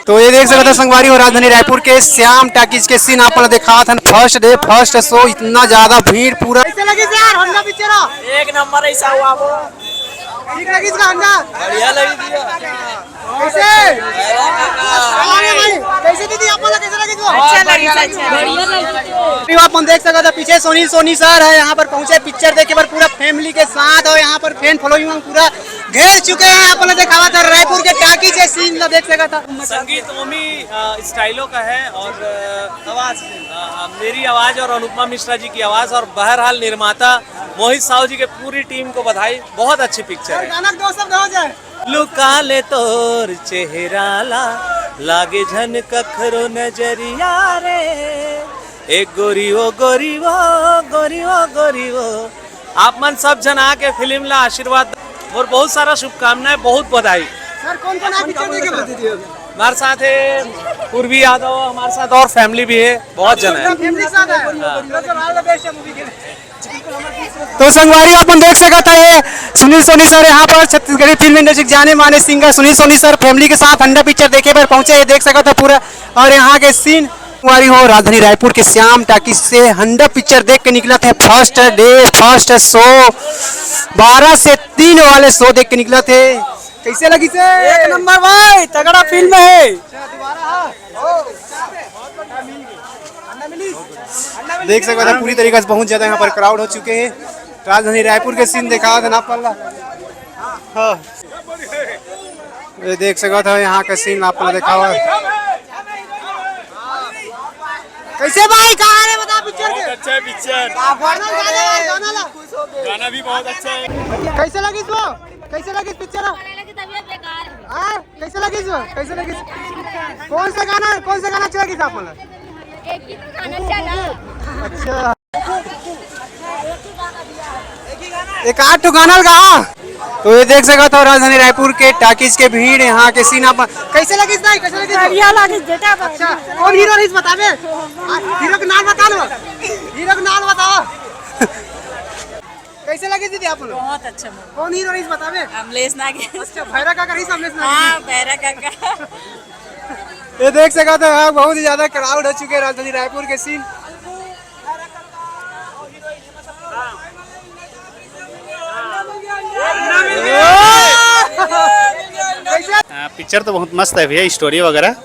तो ये देख सकते संगवारी और राजधानी रायपुर के श्याम टाकीज के सीन आप देखा था। फर्स्ट डे फर्स्ट शो इतना ज्यादा भीड़ पूरा एक नंबर ऐसा हुआ वो ठीक लगी इसका अंडा बढ़िया लगी दिया। कैसे दीदी आप बोला कैसे लगी? अच्छा लगी बढ़िया लगी। आप देख सकते थे पीछे सोनी सर है यहाँ पर पहुंचे पिक्चर देखे पर पूरा फैमिली के साथ और यहाँ पर फैन फॉलोइंग पूरा घेर चुके हैं। आपने देखा था रायपुर के टाकी से सीन देख सका था। संगीत ओमी स्टाइलों का है और आवाज मेरी आवाज और अनुपमा मिश्रा जी की आवाज और बहरहाल निर्माता मोहित साहू जी के पूरी टीम को बधाई। बहुत अच्छी पिक्चर है। लुका ले तोर चेहरा लागे झन कखरो नजरिया रे, एक गोरी वो गोरी वो गोरी वो गोरी वो। आप मन सब जन आके फिल्म ला आशीर्वाद और बहुत सारा शुभकामनाएं, बहुत बधाई। सर कौन कौन आप पिक्चर देखे बताइए? हमारे साथ है पूर्वी यादव, हमारे साथ और फैमिली भी है, बहुत जन है। तो संगवारी अपन देख सका था ये सुनील सोनी सर यहाँ पर छत्तीसगढ़ी फिल्म इंडस्ट्री जाने माने singer Sunil Soni sir family के साथ अंडा पिक्चर देखे पर पहुंचे। ये देख सका था पूरा और यहाँ के सीन संगवारी हो राजधानी रायपुर के श्याम टाकीज से हंडा पिक्चर देख के निकला था। फर्स्ट डे फर्स्ट शो 12 से 3 वाले शो देख के निकला थे। कैसे लगी से? एक नंबर भाई, तगड़ा फिल्म है। देख सकते हैं पूरी तरीके से बहुत ज्यादा यहाँ पर क्राउड हो चुके हैं। राजधानी रायपुर के सीन देखा था ना पल्ला। हाँ ये देख सकते था यहाँ का सीन आपने देखा हुआ। कैसे भाई कहाँ है बता पिक्चर के? अच्छा है पिक्चर, गाना भी बहुत अच्छा है। कैसे लगी इसको? कैसे लगी इस पिक्चर? कैसे लगी इसको? कैसे लगी? कौन सा गाना अच्छा लगी था आपको? एक ही तो गाना चला। अच्छा एक आठ तो गाना गा। तो ये देख सका था राजधानी रायपुर के टाकीज के भीड़ यहाँ के सीन आप कैसे लगी? कैसे लगी? बढ़िया लगी बेटा। अच्छा कौन हीरो है बतावे? हीरो का नाम बता लो, हीरो का नाम बताओ। कैसे लगी दीदी आप लोग? बहुत अच्छा। कौन हीरो है बतावे? अमलेश नागे। अच्छा भैरा काका ही अमलेश नागे। हाँ भैरा काका। ये देख सका था बहुत ही ज्यादा क्राउड हो चुके हैं राजधानी रायपुर के सीन। पिक्चर तो बहुत मस्त है भैया, स्टोरी वगैरह,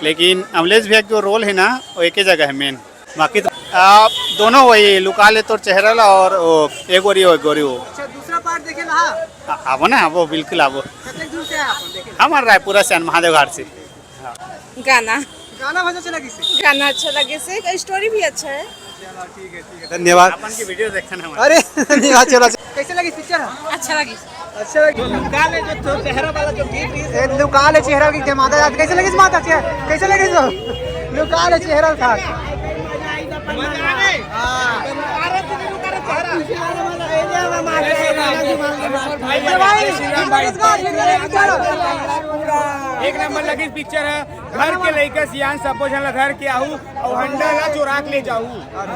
लेकिन अमलेश भैया जो रोल है ना वो एक ही जगह है मेन। बाकी तो दोनों वही लुका ले तो चेहरा ला और वो एक गोरी हो एक गोरी हो। अच्छा दूसरा पार्ट देखे ना? आवो ना वो बिल्कुल आवो। दूर से हमारे रायपुर से महादेव घाट से। गाना गाना बहुत अच्छा लगी से। गाना अच्छा लगे से, स्टोरी भी अच्छा है। ठीक है धन्यवाद। अपन की वीडियो देखना है। अरे धन्यवाद। चलो कैसे लगी पिक्चर? अच्छा लगी। अच्छा लगी। लुका ले चेहरा वाला जो गीत, लुका ले चेहरा की माता कैसे लगी? माता कैसे लगी? लुका ले चेहरा था। एक नंबर लगी पिक्चर है। घर के लेकर सियान सबो झन घर के आहू और हंडा ला चोरा के ले जाऊ।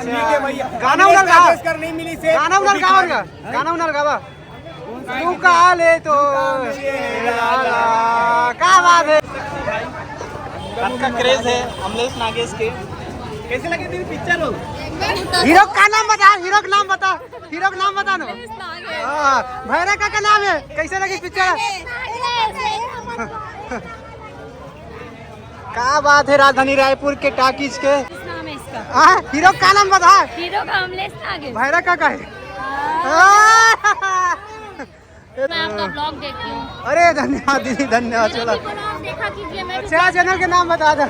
ठीक है भैया। गाना उनर गाओ कर नहीं मिली से गाना उनर गाओ गाना उनर गावा। लुका ले तो क्या बात है। का क्रेज है अमलेश नागेश के। कैसे लगे तेरी पिक्चर? हो हीरो का नाम बता, हीरो का नाम बता, हीरो का नाम बता नो। भैरा का नाम है। कैसे लगी पिक्चर? क्या बात है राजधानी रायपुर के टाकीज के। नाम है इसका। हीरो का नाम बता। हीरो का अमलेश नागे। भैरा का है। मैं आपका ब्लॉग देखती हूँ। अरे धन्यवाद दीदी धन्यवाद। चलो देखा कीजिए। मैं अच्छा चैनल के नाम बता दो।